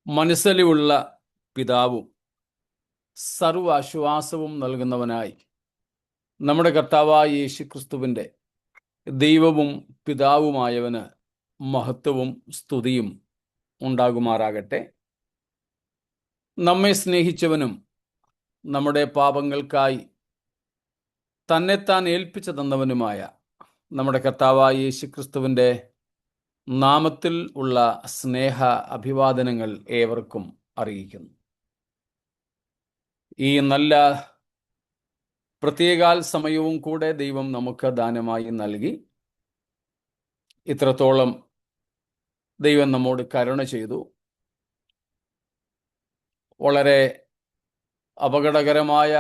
മനസ്സലിവുള്ള പിതാവും സർവ്വാശ്വാസവും നൽകുന്നവനായി നമ്മുടെ കർത്താവായ യേശുക്രിസ്തുവിൻ്റെ ദൈവവും പിതാവുമായവന് മഹത്വവും സ്തുതിയും ഉണ്ടാകുമാറാകട്ടെ. നമ്മെ സ്നേഹിച്ചവനും നമ്മുടെ പാപങ്ങൾക്കായി തന്നെത്താൻ ഏൽപ്പിച്ചു തന്നവനുമായ നമ്മുടെ കർത്താവായ യേശുക്രിസ്തുവിൻ്റെ നാമത്തിൽ ഉള്ള സ്നേഹ അഭിവാദനങ്ങൾ ഏവർക്കും അറിയിക്കുന്നു. ഈ നല്ല പ്രത്യേകാൽ സമയവും കൂടെ ദൈവം നമുക്ക് ദാനമായി നൽകി. ഇത്രത്തോളം ദൈവം നമ്മോട് കരുണ ചെയ്തു. വളരെ അപകടകരമായ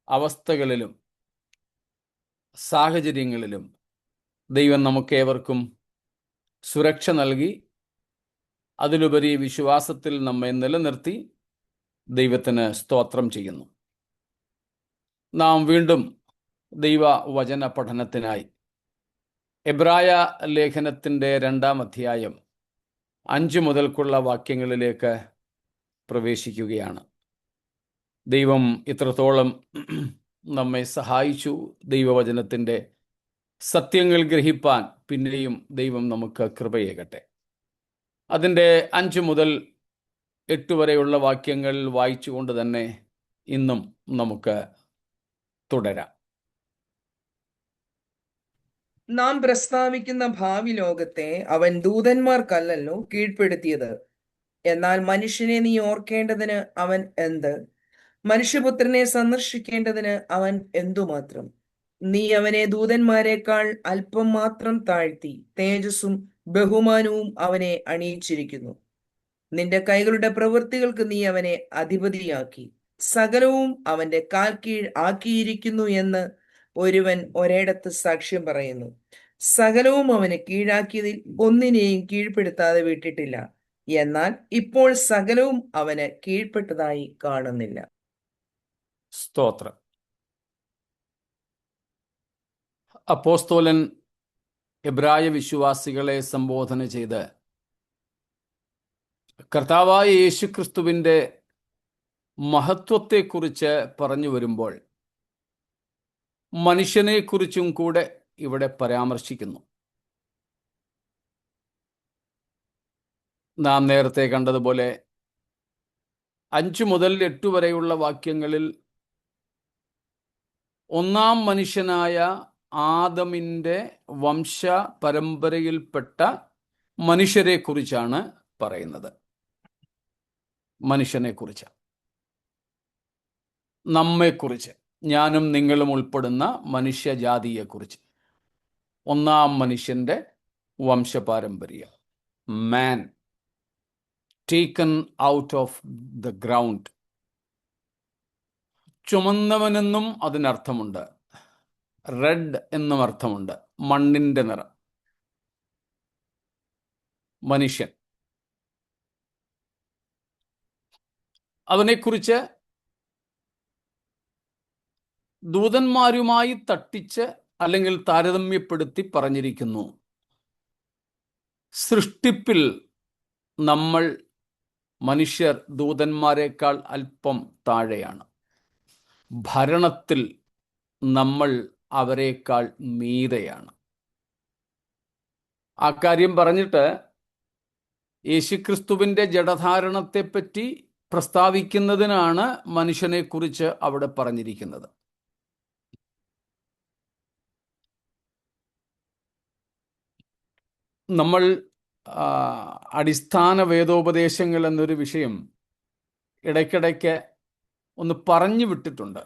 അവസ്ഥകളിലും സാഹചര്യങ്ങളിലും ദൈവം നമുക്കേവർക്കും സുരക്ഷ നൽകി. അതിലുപരി വിശ്വാസത്തിൽ നമ്മെ നിലനിർത്തി. ദൈവത്തിന് സ്തോത്രം ചെയ്യുന്നു. നാം വീണ്ടും ദൈവവചന പഠനത്തിനായി എബ്രായ ലേഖനത്തിൻ്റെ 2-ാം അധ്യായം 5 മുതൽക്കുള്ള വാക്യങ്ങളിലേക്ക് പ്രവേശിക്കുകയാണ്. ദൈവം ഇത്രത്തോളം നമ്മെ സഹായിച്ചു. ദൈവവചനത്തിൻ്റെ സത്യങ്ങൾ ഗ്രഹിപ്പാൻ പിന്നെയും ദൈവം നമുക്ക് കൃപയേകട്ടെ. അതിൻ്റെ 5 മുതൽ 8 വരെയുള്ള വാക്യങ്ങൾ വായിച്ചുകൊണ്ട് തന്നെ ഇന്നും നമുക്ക് തുടരാം. നാം പ്രസ്താവിക്കുന്ന ഭാവി ലോകത്തെ അവൻ ദൂതന്മാർക്കല്ലല്ലോ കീഴ്പ്പെടുത്തിയത്. എന്നാൽ മനുഷ്യനെ നീ ഓർക്കേണ്ടതിന് അവൻ എന്ത്? മനുഷ്യപുത്രനെ സന്ദർശിക്കേണ്ടതിന് അവൻ എന്തുമാത്രം? നീ അവനെ ദൂതന്മാരെക്കാൾ അല്പം മാത്രം താഴ്ത്തി തേജസ്സും ബഹുമാനവും അവനെ അണിയിച്ചിരിക്കുന്നു. നിന്റെ കൈകളുടെ പ്രവൃത്തികൾക്ക് നീ അവനെ അധിപതിയാക്കി സകലവും അവന്റെ കാൽ കീഴ് ആക്കിയിരിക്കുന്നു എന്ന് ഒരുവൻ ഒരിടത്ത് സാക്ഷ്യം പറയുന്നു. സകലവും അവന് കീഴാക്കിയതിൽ ഒന്നിനെയും കീഴ്പ്പെടുത്താതെ വിട്ടിട്ടില്ല. എന്നാൽ ഇപ്പോൾ സകലവും അവന് കീഴ്പ്പെട്ടതായി കാണുന്നില്ല. സ്തോത്രം. അപ്പോസ്തോലൻ എബ്രായ വിശ്വാസികളെ സംബോധന ചെയ്ത് കർത്താവായ യേശുക്രിസ്തുവിൻ്റെ മഹത്വത്തെക്കുറിച്ച് പറഞ്ഞു വരുമ്പോൾ മനുഷ്യനെക്കുറിച്ചും കൂടെ ഇവിടെ പരാമർശിക്കുന്നു. നാം നേരത്തെ കണ്ടതുപോലെ 5 മുതൽ 8 വരെയുള്ള വാക്യങ്ങളിൽ ഒന്നാം മനുഷ്യനായ ആദമിൻ്റെ വംശ പരമ്പരയിൽപ്പെട്ട മനുഷ്യരെക്കുറിച്ചാണ് പറയുന്നത്. മനുഷ്യനെക്കുറിച്ച്, നമ്മെക്കുറിച്ച്, ഞാനും നിങ്ങളും ഉൾപ്പെടുന്ന മനുഷ്യജാതിയെക്കുറിച്ച്. ഒന്നാം മനുഷ്യൻ്റെ വംശപാരമ്പര്യം, man taken out of the ground. ചുമന്നവനെന്നും അതിനർത്ഥമുണ്ട്, റെഡ് എന്നും അർത്ഥമുണ്ട്, മണ്ണിൻ്റെ നിറം. മനുഷ്യൻ, അവനെക്കുറിച്ച് ദൂതന്മാരുമായി തട്ടിച്ച് അല്ലെങ്കിൽ താരതമ്യപ്പെടുത്തി പറഞ്ഞിരിക്കുന്നു. സൃഷ്ടിപ്പിൽ നമ്മൾ മനുഷ്യർ ദൂതന്മാരെക്കാൾ അല്പം താഴെയാണ്. ഭരണത്തിൽ നമ്മൾ അവരെക്കാൾ മീതെയാണ്. ആ കാര്യം പറഞ്ഞിട്ട് യേശുക്രിസ്തുവിൻ്റെ ജഡധാരണത്തെപ്പറ്റി പ്രസ്താവിക്കുന്നതിനാണ് മനുഷ്യനെക്കുറിച്ച് അവിടെ പറഞ്ഞിരിക്കുന്നത്. നമ്മൾ അടിസ്ഥാന വേദോപദേശങ്ങൾ എന്നൊരു വിഷയം ഇടയ്ക്കിടയ്ക്ക് ഒന്ന് പറഞ്ഞു വിട്ടിട്ടുണ്ട്.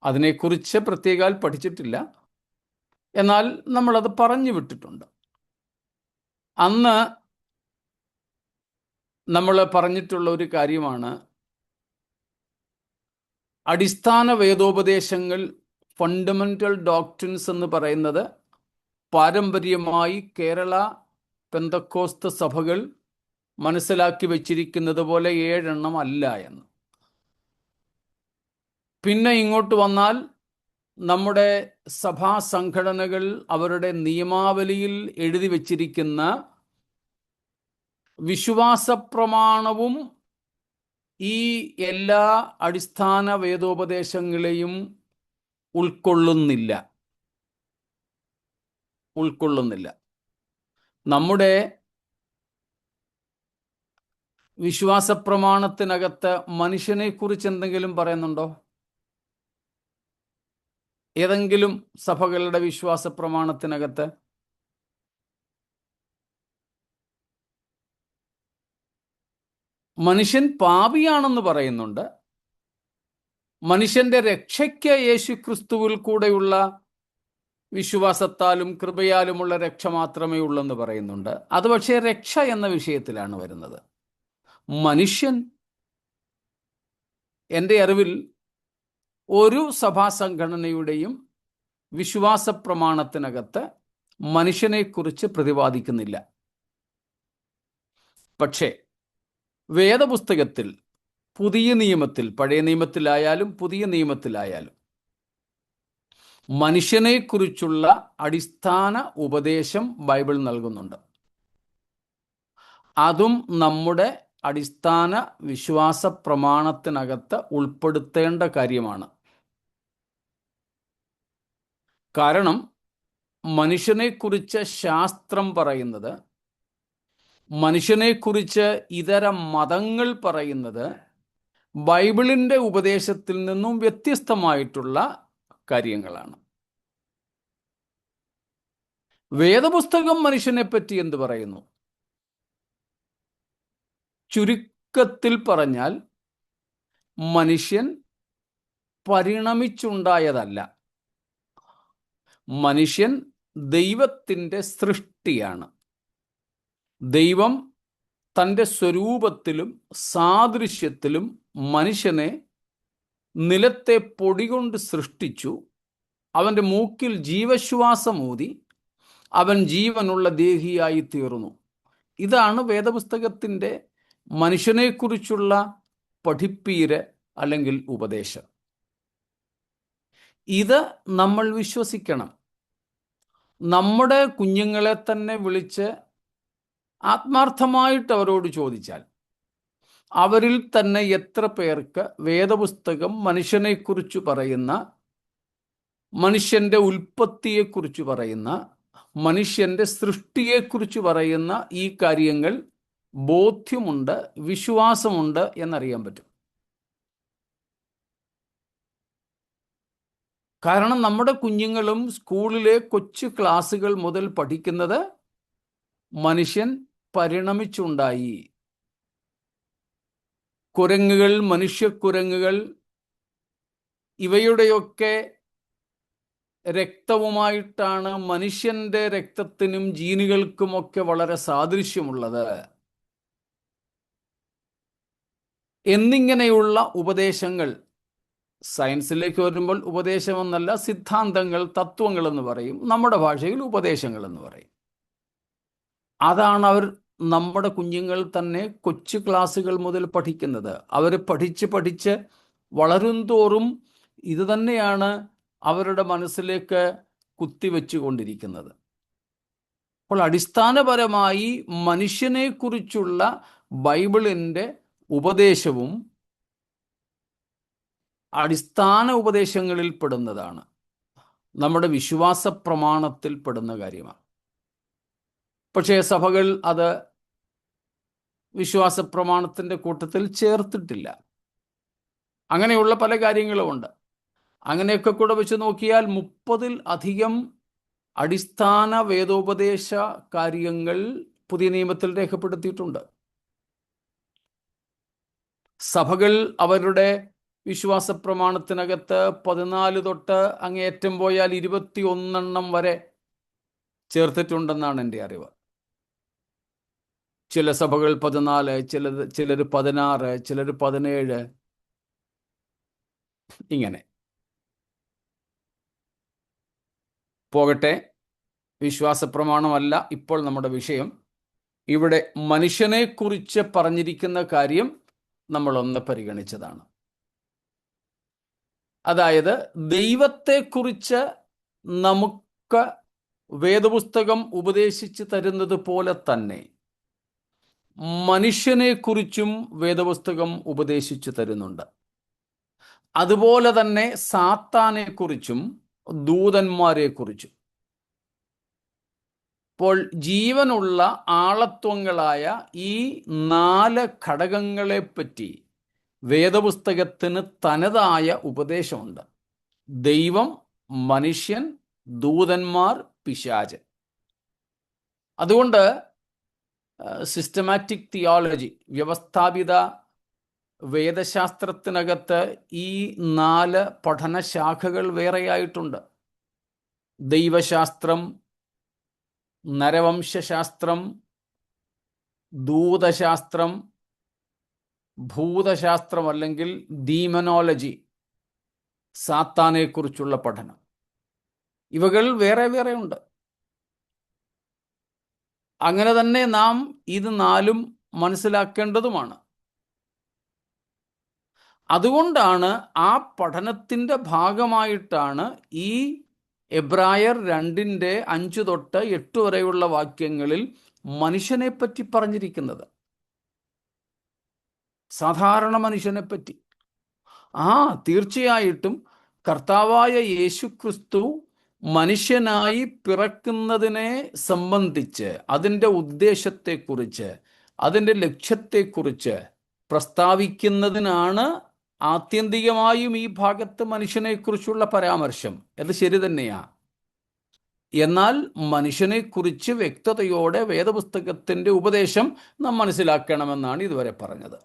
അതിനെക്കുറിച്ച് പ്രത്യേകാൽ പഠിച്ചിട്ടില്ല, എന്നാൽ നമ്മളത് പറഞ്ഞു വിട്ടിട്ടുണ്ട്. അന്ന് നമ്മൾ പറഞ്ഞിട്ടുള്ള ഒരു കാര്യമാണ്, അടിസ്ഥാന വേദോപദേശങ്ങൾ, ഫണ്ടമെൻ്റൽ ഡോക്ട്രിൻസ് എന്ന് പറയുന്നത് പാരമ്പര്യമായി കേരള പെന്തക്കോസ്ത് സഭകൾ മനസ്സിലാക്കി വച്ചിരിക്കുന്നത് പോലെ 7 എണ്ണം അല്ല എന്ന്. പിന്നെ ഇങ്ങോട്ട് വന്നാൽ നമ്മുടെ സഭാ സംഘടനകൾ അവരുടെ നിയമാവലിയിൽ എഴുതി വച്ചിരിക്കുന്ന വിശ്വാസ പ്രമാണവും ഈ എല്ലാ അടിസ്ഥാന വേദോപദേശങ്ങളെയും ഉൾക്കൊള്ളുന്നില്ല. നമ്മുടെ വിശ്വാസ പ്രമാണത്തിനകത്ത് മനുഷ്യനെ കുറിച്ച് എന്തെങ്കിലും പറയുന്നുണ്ടോ? ഏതെങ്കിലും സഭകളുടെ വിശ്വാസ പ്രമാണത്തിനകത്ത് മനുഷ്യൻ പാപിയാണെന്ന് പറയുന്നുണ്ട്. മനുഷ്യന്റെ രക്ഷയ്ക്ക് യേശുക്രിസ്തുവിൽ കൂടെയുള്ള വിശ്വാസത്താലും കൃപയാലുമുള്ള രക്ഷ മാത്രമേ ഉള്ളെന്ന് പറയുന്നുണ്ട്. അത് പക്ഷേ രക്ഷ എന്ന വിഷയത്തിലാണ് വരുന്നത്. മനുഷ്യൻ, എൻ്റെ അറിവിൽ ഒരു സഭാ സംഘടനയുടെയും വിശ്വാസ പ്രമാണത്തിനകത്ത് മനുഷ്യനെക്കുറിച്ച് പ്രതിപാദിക്കുന്നില്ല. പക്ഷേ വേദപുസ്തകത്തിൽ, പുതിയ നിയമത്തിൽ, പഴയ നിയമത്തിലായാലും പുതിയ നിയമത്തിലായാലും മനുഷ്യനെക്കുറിച്ചുള്ള അടിസ്ഥാന ഉപദേശം ബൈബിൾ നൽകുന്നുണ്ട്. അതും നമ്മുടെ അടിസ്ഥാന വിശ്വാസ പ്രമാണത്തിനകത്ത് ഉൾപ്പെടുത്തേണ്ട കാര്യമാണ്. കാരണം മനുഷ്യനെക്കുറിച്ച് ശാസ്ത്രം പറയുന്നത്, മനുഷ്യനെക്കുറിച്ച് ഇതര മതങ്ങൾ പറയുന്നത് ബൈബിളിൻ്റെ ഉപദേശത്തിൽ നിന്നും വ്യത്യസ്തമായിട്ടുള്ള കാര്യങ്ങളാണ്. വേദപുസ്തകം മനുഷ്യനെപ്പറ്റി എന്ത് പറയുന്നു? ചുരുക്കത്തിൽ പറഞ്ഞാൽ മനുഷ്യൻ പരിണമിച്ചുണ്ടായതല്ല. മനുഷ്യൻ ദൈവത്തിൻ്റെ സൃഷ്ടിയാണ്. ദൈവം തൻ്റെ സ്വരൂപത്തിലും സാദൃശ്യത്തിലും മനുഷ്യനെ നിലത്തെ പൊടികൊണ്ട് സൃഷ്ടിച്ചു. അവൻ്റെ മൂക്കിൽ ജീവശ്വാസമൂതി അവൻ ജീവനുള്ള ദേഹിയായി തീർന്നു. ഇതാണ് വേദപുസ്തകത്തിൻ്റെ മനുഷ്യനെക്കുറിച്ചുള്ള പഠിപ്പീര് അല്ലെങ്കിൽ ഉപദേശം. ഇത് നമ്മൾ വിശ്വസിക്കണം. നമ്മുടെ കുഞ്ഞുങ്ങളെ തന്നെ വിളിച്ച് ആത്മാർത്ഥമായിട്ട് അവരോട് ചോദിച്ചാൽ അവരിൽ തന്നെ എത്ര പേർക്ക് വേദപുസ്തകം മനുഷ്യനെക്കുറിച്ച് പറയുന്ന, മനുഷ്യൻ്റെ ഉൽപ്പത്തിയെക്കുറിച്ച് പറയുന്ന, മനുഷ്യൻ്റെ സൃഷ്ടിയെക്കുറിച്ച് പറയുന്ന ഈ കാര്യങ്ങൾ ബോധ്യമുണ്ട്, വിശ്വാസമുണ്ട് എന്നറിയാൻ പറ്റും. കാരണം നമ്മുടെ കുഞ്ഞുങ്ങളും സ്കൂളിലെ കൊച്ചു ക്ലാസ്സുകൾ മുതൽ പഠിക്കുന്നത് മനുഷ്യൻ പരിണമിച്ചുണ്ടായി. കുരങ്ങുകൾ, മനുഷ്യക്കുരങ്ങുകൾ, ഇവയുടെയൊക്കെ രക്തവുമായിട്ടാണ് മനുഷ്യൻ്റെ രക്തത്തിനും ജീനുകൾക്കുമൊക്കെ വളരെ സാദൃശ്യമുള്ളത് എന്നിങ്ങനെയുള്ള ഉപദേശങ്ങൾ. സയൻസിലേക്ക് വരുമ്പോൾ ഉപദേശമെന്നല്ല, സിദ്ധാന്തങ്ങൾ, തത്വങ്ങൾ എന്ന് പറയും. നമ്മുടെ ഭാഷയിൽ ഉപദേശങ്ങൾ എന്ന് പറയും. അതാണ് അവർ, നമ്മുടെ കുഞ്ഞുങ്ങൾ തന്നെ കൊച്ചു ക്ലാസ്സുകൾ മുതൽ പഠിക്കുന്നത്. അവർ പഠിച്ച് വളരും തോറും ഇത് തന്നെയാണ് അവരുടെ മനസ്സിലേക്ക് കുത്തിവെച്ചുകൊണ്ടിരിക്കുന്നത്. അപ്പോൾ അടിസ്ഥാനപരമായി മനുഷ്യനെക്കുറിച്ചുള്ള ബൈബിളിൻ്റെ ഉപദേശവും അടിസ്ഥാന ഉപദേശങ്ങളിൽ പെടുന്നതാണ്. നമ്മുടെ വിശ്വാസ പ്രമാണത്തിൽ പെടുന്ന കാര്യമാണ്. പക്ഷേ സഭകൾ അത് വിശ്വാസ പ്രമാണത്തിൻ്റെ കൂട്ടത്തിൽ ചേർത്തിട്ടില്ല. അങ്ങനെയുള്ള പല കാര്യങ്ങളുമുണ്ട്. അങ്ങനെയൊക്കെ കൂടെ വെച്ച് നോക്കിയാൽ 30-ൽ അധികം അടിസ്ഥാന വേദോപദേശ കാര്യങ്ങൾ പുതിയ നിയമത്തിൽ രേഖപ്പെടുത്തിയിട്ടുണ്ട്. സഭകൾ അവരുടെ വിശ്വാസ പ്രമാണത്തിനകത്ത് 14 തൊട്ട് അങ്ങേയറ്റം പോയാൽ 21 വരെ ചേർത്തിട്ടുണ്ടെന്നാണ് എൻ്റെ അറിവ്. ചില സഭകൾ 14, ചിലർ 16, ചിലർ 17, ഇങ്ങനെ. പോകട്ടെ, വിശ്വാസ പ്രമാണമല്ല ഇപ്പോൾ നമ്മുടെ വിഷയം. ഇവിടെ മനുഷ്യനെക്കുറിച്ച് പറഞ്ഞിരിക്കുന്ന കാര്യം നമ്മളൊന്ന് പരിഗണിച്ചതാണ്. അതായത് ദൈവത്തെക്കുറിച്ച് നമുക്ക് വേദപുസ്തകം ഉപദേശിച്ച് തരുന്നത് പോലെ തന്നെ മനുഷ്യനെക്കുറിച്ചും വേദപുസ്തകം ഉപദേശിച്ചു തരുന്നുണ്ട്. അതുപോലെ തന്നെ സാത്താനെക്കുറിച്ചും ദൂതന്മാരെക്കുറിച്ചും. അപ്പോൾ ജീവനുള്ള ആളത്വങ്ങളായ ഈ 4 ഘടകങ്ങളെപ്പറ്റി വേദപുസ്തകത്തിന് തനതായ ഉപദേശമുണ്ട്. ദൈവം, മനുഷ്യൻ, ദൂതന്മാർ, പിശാച്. അതുകൊണ്ട് സിസ്റ്റമാറ്റിക് തിയോളജി, വ്യവസ്ഥാപിത വേദശാസ്ത്രത്തിനകത്ത് ഈ 4 പഠനശാഖകൾ വേറെയായിട്ടുണ്ട്. ദൈവശാസ്ത്രം, നരവംശശാസ്ത്രം, ദൂതശാസ്ത്രം, ഭൂതശാസ്ത്രം അല്ലെങ്കിൽ ഡീമനോളജി, സാത്താനെക്കുറിച്ചുള്ള പഠനം. ഇവകൾ വേറെ വേറെ ഉണ്ട്. അങ്ങനെ തന്നെ നാം ഇത് 4ഉം മനസ്സിലാക്കേണ്ടതുമാണ്. അതുകൊണ്ടാണ് ആ പഠനത്തിൻ്റെ ഭാഗമായിട്ടാണ് ഈ എബ്രായർ 2 5 തൊട്ട് 8 വരെയുള്ള വാക്യങ്ങളിൽ മനുഷ്യനെപ്പറ്റി പറഞ്ഞിരിക്കുന്നത്. സാധാരണ മനുഷ്യനെപ്പറ്റി. തീർച്ചയായിട്ടും കർത്താവായ യേശുക്രിസ്തു മനുഷ്യനായി പിറക്കുന്നതിനെ സംബന്ധിച്ച്, അതിൻ്റെ ഉദ്ദേശത്തെക്കുറിച്ച്, അതിൻ്റെ ലക്ഷ്യത്തെക്കുറിച്ച് പ്രസ്താവിക്കുന്നതിനാണ് ആത്യന്തികമായും ഈ ഭാഗത്ത് മനുഷ്യനെക്കുറിച്ചുള്ള പരാമർശം. അത് ശരി തന്നെയാ. എന്നാൽ മനുഷ്യനെക്കുറിച്ച് വ്യക്തതയോടെ വേദപുസ്തകത്തിൻ്റെ ഉപദേശം നാം മനസ്സിലാക്കണമെന്നാണ് ഇതുവരെ പറഞ്ഞത്.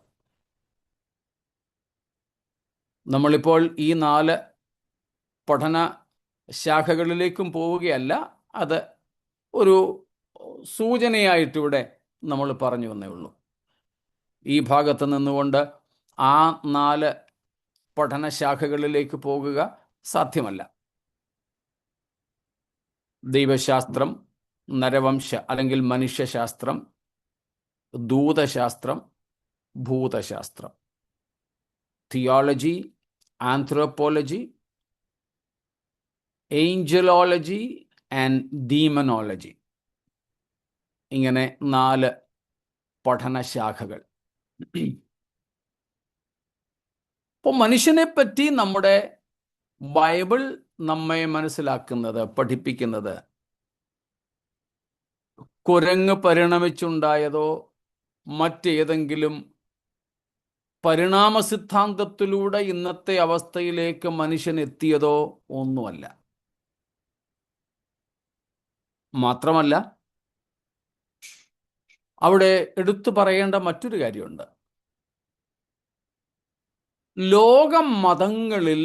നമ്മളിപ്പോൾ ഈ 4 പഠന ശാഖകളിലേക്കും പോവുകയല്ല. അത് ഒരു സൂചനയായിട്ടിവിടെ നമ്മൾ പറഞ്ഞു വന്നേ ഉള്ളൂ. ഈ ഭാഗത്ത് നിന്നുകൊണ്ട് ആ 4 പഠനശാഖകളിലേക്ക് പോകുക സാധ്യമല്ല. ദൈവശാസ്ത്രം, നരവംശ അല്ലെങ്കിൽ മനുഷ്യശാസ്ത്രം, ദൂതശാസ്ത്രം, ഭൂതശാസ്ത്രം, തിയോളജി, ആന്ത്രോപോളജി, ഏഞ്ചലോളജി ആൻഡ് ഡീമനോളജി. ഇങ്ങനെ 4 പഠനശാഖകൾ. അപ്പോൾ മനുഷ്യനെപ്പറ്റി നമ്മുടെ ബൈബിൾ നമ്മെ മനസ്സിലാക്കുന്നത്, പഠിപ്പിക്കുന്നത് കുരങ്ങ് പരിണമിച്ചുണ്ടായതോ മറ്റേതെങ്കിലും പരിണാമ സിദ്ധാന്തത്തിലൂടെ ഇന്നത്തെ അവസ്ഥയിലേക്ക് മനുഷ്യൻ എത്തിയതോ ഒന്നുമല്ല. മാത്രമല്ല, അവിടെ എടുത്തു പറയേണ്ട മറ്റൊരു കാര്യമുണ്ട്. ലോക മതങ്ങളിൽ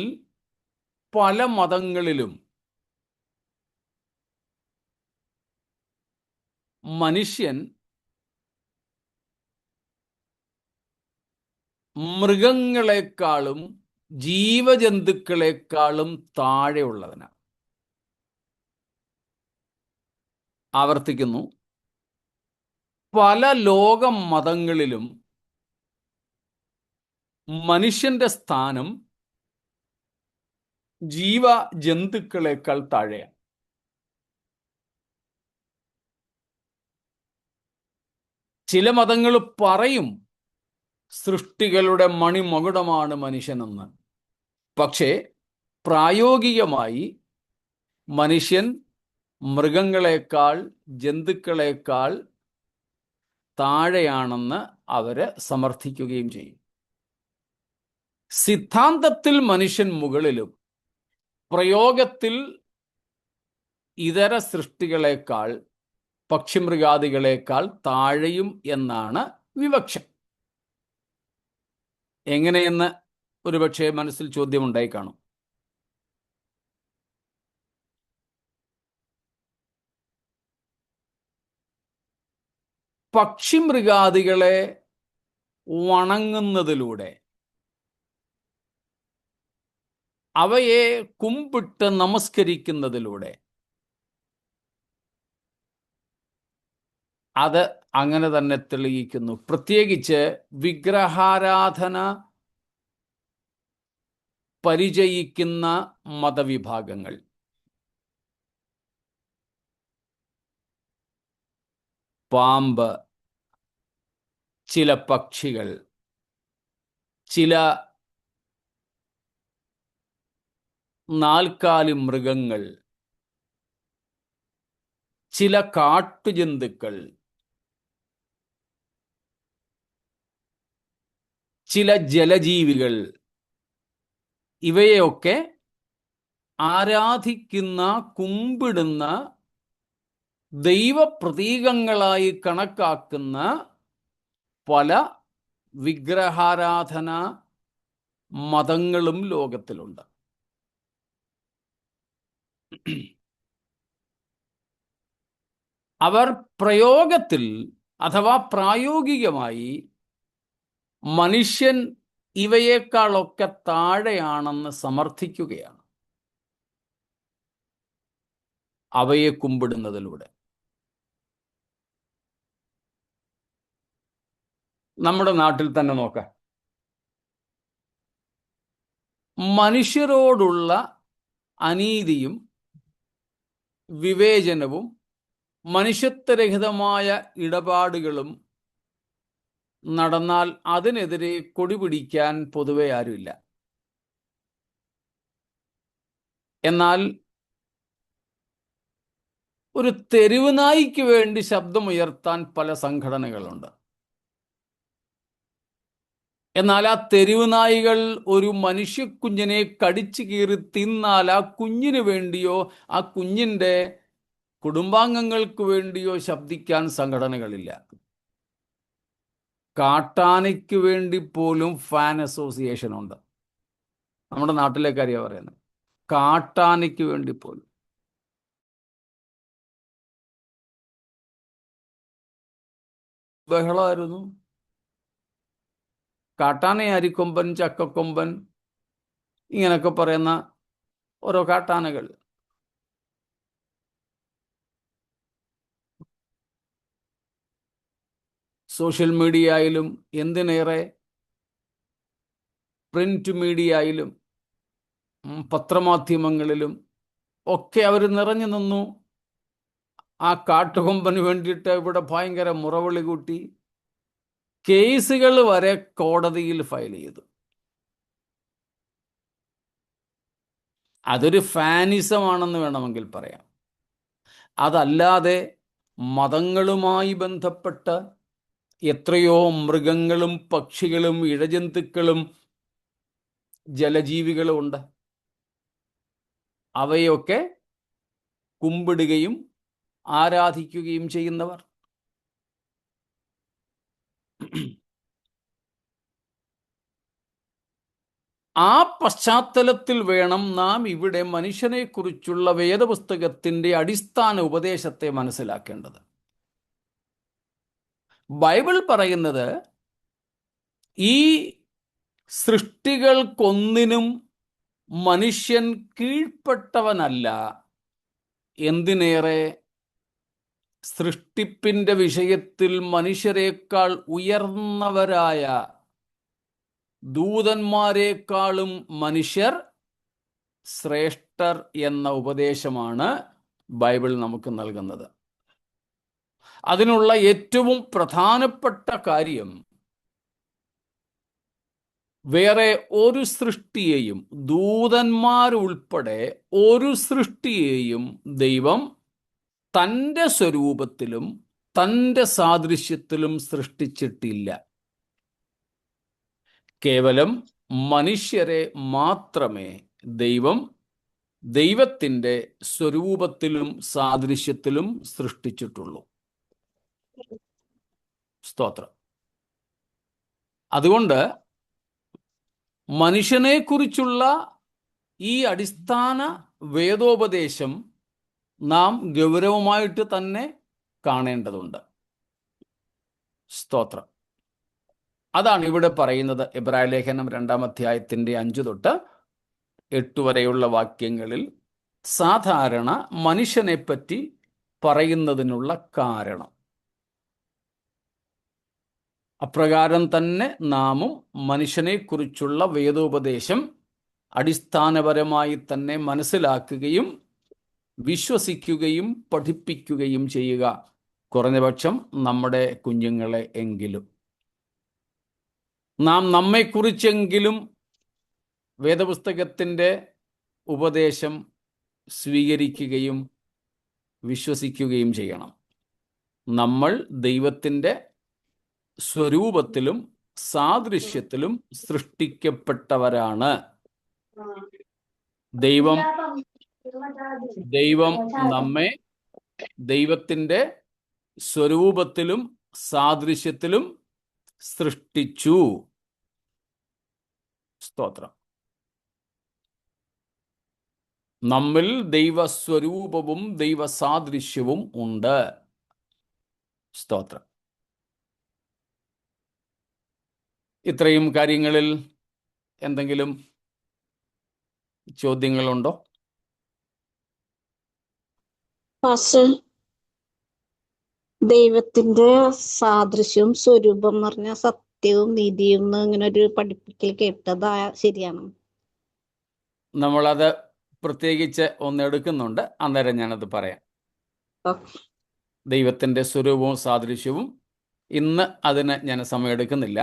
പല മതങ്ങളിലും മനുഷ്യൻ മൃഗങ്ങളെക്കാളും ജീവജന്തുക്കളെക്കാളും താഴെയുള്ളവനാണ്. ആവർത്തിക്കുന്നു, പല ലോക മതങ്ങളിലും മനുഷ്യന്റെ സ്ഥാനം ജീവജന്തുക്കളെക്കാൾ താഴെയാണ്. ചില മതങ്ങൾ പറയും സൃഷ്ടികളുടെ മണിമകുടമാണ് മനുഷ്യനെന്ന്. പക്ഷേ പ്രായോഗികമായി മനുഷ്യൻ മൃഗങ്ങളെക്കാൾ, ജന്തുക്കളെക്കാൾ താഴെയാണെന്ന് അവർ സമർത്ഥിക്കുകയും ചെയ്യും. സിദ്ധാന്തത്തിൽ മനുഷ്യൻ മുകളിലും പ്രയോഗത്തിൽ ഇതര സൃഷ്ടികളെക്കാൾ, പക്ഷിമൃഗാദികളെക്കാൾ താഴെയും എന്നാണ് വിവക്ഷ. എങ്ങനെയെന്ന് ഒരുപക്ഷെ മനസ്സിൽ ചോദ്യമുണ്ടായി കാണും. പക്ഷിമൃഗാദികളെ വണങ്ങുന്നതിലൂടെ, അവയെ കുമ്പിട്ട് നമസ്കരിക്കുന്നതിലൂടെ അത് അങ്ങനെ തന്നെ തെളിയിക്കുന്നു. പ്രത്യേകിച്ച് വിഗ്രഹാരാധന പരിചയിക്കുന്ന മതവിഭാഗങ്ങൾ. പാമ്പ്, ചില പക്ഷികൾ, ചില നാൽക്കാലി മൃഗങ്ങൾ, ചില കാട്ടുജന്തുക്കൾ, ചില ജലജീവികൾ, ഇവയൊക്കെ ആരാധിക്കുന്ന, കുമ്പിടുന്ന, ദൈവപ്രതീകങ്ങളായി കണക്കാക്കുന്ന പല വിഗ്രഹാരാധന മതങ്ങളും ലോകത്തിലുണ്ട്. അവർ പ്രയോഗത്തിൽ അഥവാ പ്രായോഗികമായി മനുഷ്യൻ ഇവയേക്കാളൊക്കെ താഴെയാണെന്ന് സമർത്ഥിക്കുകയാണ് അവയെ കുമ്പിടുന്നതിലൂടെ. നമ്മുടെ നാട്ടിൽ തന്നെ നോക്കാം. മനുഷ്യരോടുള്ള അനീതിയും വിവേചനവും മനുഷ്യത്വരഹിതമായ ഇടപാടുകളും നടന്നാൽ അതിനെതിരെ കൊടി പിടിക്കാൻ പൊതുവെ ആരുമില്ല. എന്നാൽ ഒരു തെരുവ് നായ്ക്ക് വേണ്ടി ശബ്ദമുയർത്താൻ പല സംഘടനകളുണ്ട്. എന്നാൽ ആ തെരുവ് നായികൾ ഒരു മനുഷ്യക്കുഞ്ഞിനെ കടിച്ചു കീറി തിന്നാൽ ആ കുഞ്ഞിന് വേണ്ടിയോ ആ കുഞ്ഞിൻ്റെ കുടുംബാംഗങ്ങൾക്ക് വേണ്ടിയോ ശബ്ദിക്കാൻ സംഘടനകളില്ല. കാട്ടാനയ്ക്ക് വേണ്ടി പോലും ഫാൻ അസോസിയേഷൻ ഉണ്ട്. നമ്മുടെ നാട്ടിലെ കാര്യമാണ് പറയുന്നത്. കാട്ടാനയ്ക്ക് വേണ്ടി പോലും. ബഹളമായിരുന്നു. കാട്ടാന, അരിക്കൊമ്പൻ, ചക്കക്കൊമ്പൻ, ഇങ്ങനൊക്കെ പറയുന്ന ഓരോ കാട്ടാനകൾ. സോഷ്യൽ മീഡിയയിലും എന്തിനേറെ പ്രിന്റ് മീഡിയയിലും പത്രമാധ്യമങ്ങളിലും ഒക്കെ അവർ നിറഞ്ഞു നിന്നു. ആ കാട്ടുകൊമ്പന് വേണ്ടിയിട്ട് ഇവിടെ ഭയങ്കര മുറവിളി കൂട്ടി. കേസുകൾ വരെ കോടതിയിൽ ഫയൽ ചെയ്തു. അതൊരു ഫാനിസമാണെന്ന് വേണമെങ്കിൽ പറയാം. അതല്ലാതെ മതങ്ങളുമായി ബന്ധപ്പെട്ട എത്രയോ മൃഗങ്ങളും പക്ഷികളും ഇഴജന്തുക്കളും ജലജീവികളും ഉണ്ട്. അവയൊക്കെ കുമ്പിടുകയും ആരാധിക്കുകയും ചെയ്യുന്നവർ. ആ പശ്ചാത്തലത്തിൽ വേണം നാം ഇവിടെ മനുഷ്യനെക്കുറിച്ചുള്ള വേദപുസ്തകത്തിൻ്റെ അടിസ്ഥാന ഉപദേശത്തെ മനസ്സിലാക്കേണ്ടത്. ബൈബിൾ പറയുന്നത് ഈ സൃഷ്ടികൾക്കൊന്നിനും മനുഷ്യൻ കീഴ്പ്പെട്ടവനല്ല, എന്തിനേറെ സൃഷ്ടിപ്പിൻ്റെ വിഷയത്തിൽ മനുഷ്യരെക്കാൾ ഉയർന്നവരായ ദൂതന്മാരെക്കാളും മനുഷ്യർ ശ്രേഷ്ഠർ എന്ന ഉപദേശമാണ് ബൈബിൾ നമുക്ക് നൽകുന്നത്. അതിനുള്ള ഏറ്റവും പ്രധാനപ്പെട്ട കാര്യം, വേറെ ഒരു സൃഷ്ടിയെയും, ദൂതന്മാരുൾപ്പെടെ ഒരു സൃഷ്ടിയെയും ദൈവം തൻ്റെ സ്വരൂപത്തിലും തൻ്റെ സാദൃശ്യത്തിലും സൃഷ്ടിച്ചിട്ടില്ല. കേവലം മനുഷ്യരെ മാത്രമേ ദൈവം ദൈവത്തിൻ്റെ സ്വരൂപത്തിലും സാദൃശ്യത്തിലും സൃഷ്ടിച്ചിട്ടുള്ളൂ. സ്തോത്രം. അതുകൊണ്ട് മനുഷ്യനെക്കുറിച്ചുള്ള ഈ അടിസ്ഥാന വേദോപദേശം നാം ഗൗരവമായിട്ട് തന്നെ കാണേണ്ടതുണ്ട്. സ്തോത്രം. അതാണ് ഇവിടെ പറയുന്നത്. എബ്രായ ലേഖനം 2-ാം അധ്യായത്തിൻ്റെ 5 തൊട്ട് 8 വരെയുള്ള വാക്യങ്ങളിൽ സാധാരണ മനുഷ്യനെപ്പറ്റി പറയുന്നതിനുള്ള കാരണം. അപ്രകാരം തന്നെ നാമും മനുഷ്യനെക്കുറിച്ചുള്ള വേദോപദേശം അടിസ്ഥാനപരമായി തന്നെ മനസ്സിലാക്കുകയും വിശ്വസിക്കുകയും പഠിപ്പിക്കുകയും ചെയ്യുക, കുറഞ്ഞപക്ഷം നമ്മുടെ കുഞ്ഞുങ്ങളെ എങ്കിലും. നാം നമ്മെക്കുറിച്ചെങ്കിലും വേദപുസ്തകത്തിൻ്റെ ഉപദേശം സ്വീകരിക്കുകയും വിശ്വസിക്കുകയും ചെയ്യണം. നമ്മൾ ദൈവത്തിൻ്റെ സ്വരൂപത്തിലും സാദൃശ്യത്തിലും സൃഷ്ടിക്കപ്പെട്ടവരാണ്. ദൈവം നമ്മെ ദൈവത്തിൻ്റെ സ്വരൂപത്തിലും സാദൃശ്യത്തിലും സൃഷ്ടിച്ചു. സ്തോത്രം. നമ്മിൽ ദൈവസ്വരൂപവും ദൈവസാദൃശ്യവും ഉണ്ട്. സ്തോത്രം. ഇത്രയും കാര്യങ്ങളിൽ എന്തെങ്കിലും ചോദ്യങ്ങളുണ്ടോ? പാസ്റ്റർ, ദൈവത്തിന്റെ സാദൃശ്യവും സ്വരൂപം എന്ന് പറഞ്ഞ സത്യവും നീതിയും എന്ന് ഇങ്ങനെ ഒരു പഠിപ്പിക്കൽ കേട്ടത് ശരിയാണ്? നമ്മളത് പ്രത്യേകിച്ച് ഒന്നെടുക്കുന്നുണ്ട്, അന്നേരം ഞാനത് പറയാം. ഓക്കെ. ദൈവത്തിൻ്റെ സ്വരൂപവും സാദൃശ്യവും ഇന്ന് അതിന് ഞാൻ സമയമെടുക്കുന്നില്ല.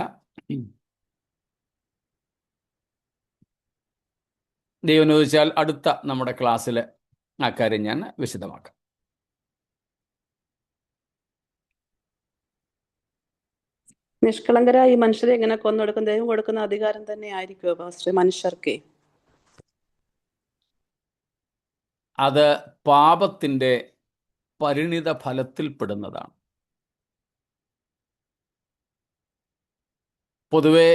ദൈവം ചോദിച്ചാൽ അടുത്ത നമ്മുടെ ക്ലാസ്സിൽ ആ കാര്യം ഞാൻ വിശദമാക്കാം. നിഷ്കളങ്കരായ ഈ മനുഷ്യരെ എങ്ങനെ കൊന്നൊടുക്കും? ദൈവം കൊടുക്കുന്ന അധികാരം തന്നെ ആയിരിക്കുമോ പാസ്റ്റർ മനുഷ്യർക്ക്? അത് പാപത്തിൻ്റെ പരിണിത ഫലത്തിൽപ്പെടുന്നതാണ്. പൊതുവെ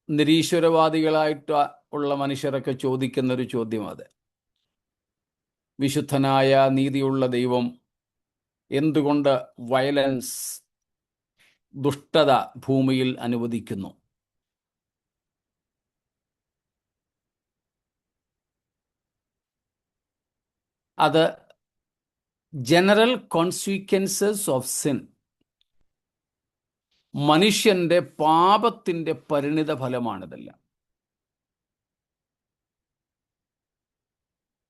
നിരീശ്വരവാദികളായിട്ട് ഉള്ള മനുഷ്യരൊക്കെ ചോദിക്കുന്നൊരു ചോദ്യം അത്. വിശുദ്ധനായ നീതിയുള്ള ദൈവം എന്തുകൊണ്ട് വയലൻസ്, ദുഷ്ടത ഭൂമിയിൽ അനുവദിക്കുന്നു? അത് ജനറൽ കോൺസിക്വൻസസ് ഓഫ് സിൻ, മനുഷ്യന്റെ പാപത്തിൻ്റെ പരിണിത ഫലമാണിതെല്ലാം.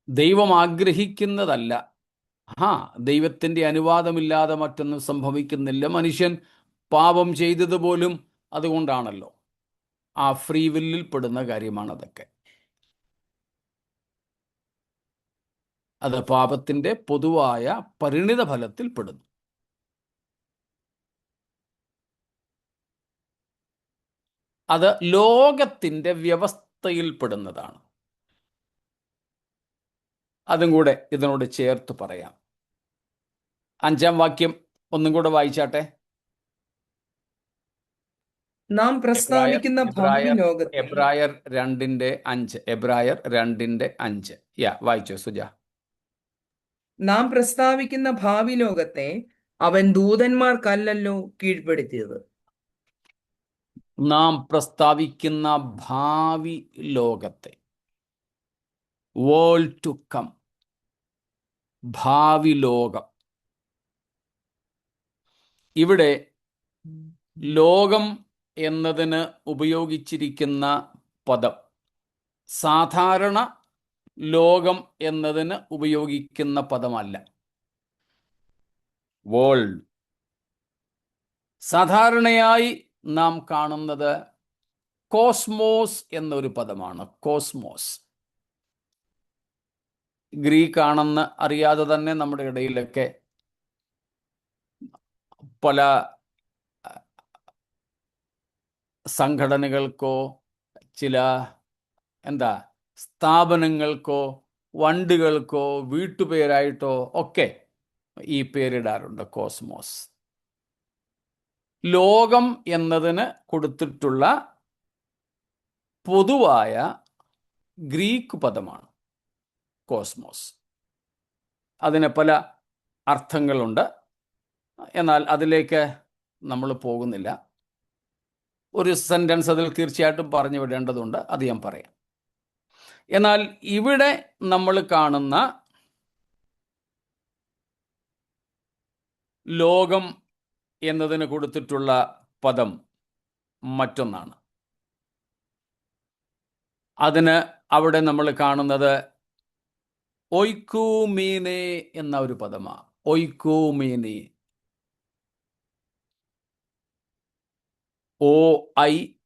ദൈവം ആഗ്രഹിക്കുന്നതല്ല. ദൈവത്തിൻ്റെ അനുവാദമില്ലാതെ മറ്റൊന്നും സംഭവിക്കുന്നില്ല. മനുഷ്യൻ പാപം ചെയ്തത് പോലും അതുകൊണ്ടാണല്ലോ. ആ ഫ്രീ വില്ലിൽ പെടുന്ന കാര്യമാണതൊക്കെ. അത് പാപത്തിൻ്റെ പൊതുവായ പരിണിത ഫലത്തിൽ പെടുന്നു. അത് ലോകത്തിൻ്റെ വ്യവസ്ഥയിൽ പെടുന്നതാണ്. അതും കൂടെ ഇതിനോട് ചേർത്ത് പറയാം. 5-ാം വാക്യം ഒന്നും കൂടെ വായിച്ചാട്ടെ. നാം പ്രസ്താവിക്കുന്ന ഭാവി ലോകത്തെ എബ്രായർ 2:5. എബ്രായർ 2:5. വായിച്ചോ സുജ. നാം പ്രസ്താവിക്കുന്ന ഭാവി ലോകത്തെ അവൻ ദൂതന്മാർക്കല്ലല്ലോ കീഴ്പ്പെടുത്തിയത്. നാം പ്രസ്താവിക്കുന്ന ഭാവി ലോകത്തെ, വേൾഡ് ടു കം, ഭാവി ലോകം. ഇവിടെ ലോകം എന്നതിന് ഉപയോഗിച്ചിരിക്കുന്ന പദം സാധാരണ ലോകം എന്നതിന് ഉപയോഗിക്കുന്ന പദമല്ല. വേൾഡ് സാധാരണയായി നാം കാണുന്നത് കോസ്മോസ് എന്നൊരു പദമാണ്. കോസ്മോസ് ഗ്രീക്ക് ആണെന്ന് അറിയാതെ തന്നെ നമ്മുടെ ഇടയിലൊക്കെ പല സംഘടനകൾക്കോ ചില സ്ഥാപനങ്ങൾക്കോ വണ്ടുകൾക്കോ വീട്ടുപേരായിട്ടോ ഒക്കെ ഈ പേരിടാറുണ്ട്, കോസ്മോസ്. ലോകം എന്നതിന് കൊടുത്തിട്ടുള്ള പൊതുവായ ഗ്രീക്ക് പദമാണ് കോസ്മോസ്. അതിന് പല അർത്ഥങ്ങളുണ്ട്, എന്നാൽ അതിലേക്ക് നമ്മൾ പോകുന്നില്ല. ഒരു സെൻറ്റൻസ് അതിൽ തീർച്ചയായിട്ടും പറഞ്ഞു വിടേണ്ടതുണ്ട്, അത് ഞാൻ പറയാം. എന്നാൽ ഇവിടെ നമ്മൾ കാണുന്ന ലോകം എന്നതിന് കൊടുത്തിട്ടുള്ള പദം മറ്റൊന്നാണ്. അതിന് അവിടെ നമ്മൾ കാണുന്നത് ഒയ്ക്കൂമീനെ എന്ന ഒരു പദമാണ്. ഒയ്ക്കൂമീനെ. OIKOUMEN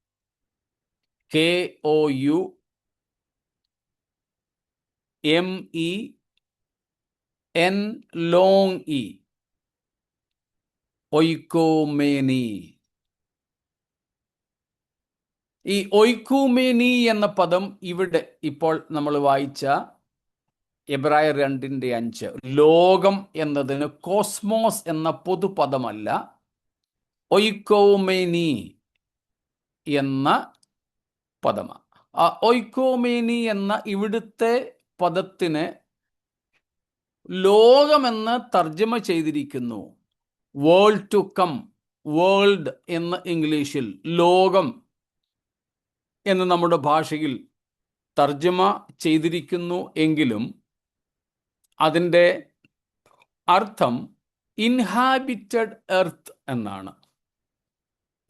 ഒയ്ക്കോമേനി. ഈ ഒയ്ക്കൂമേനി എന്ന പദം ഇവിടെ ഇപ്പോൾ നമ്മൾ വായിച്ച എബ്രായർ 2:5 ലോകം എന്നതിന് കോസ്മോസ് എന്ന പൊതുപദമല്ല, ഒയ്ക്കോമേനി എന്ന പദമാണ്. ആ ഒയ്ക്കോമേനി എന്ന ഇവിടുത്തെ പദത്തിന് ലോകമെന്ന് തർജ്ജമ ചെയ്തിരിക്കുന്നു. വേൾഡ് ടു കം, വേൾഡ് എന്ന് ഇംഗ്ലീഷിൽ, ലോകം എന്ന് നമ്മുടെ ഭാഷയിൽ തർജ്ജമ ചെയ്തിരിക്കുന്നു എങ്കിലും അതിൻ്റെ അർത്ഥം ഇൻഹാബിറ്റഡ് എർത്ത് എന്നാണ്.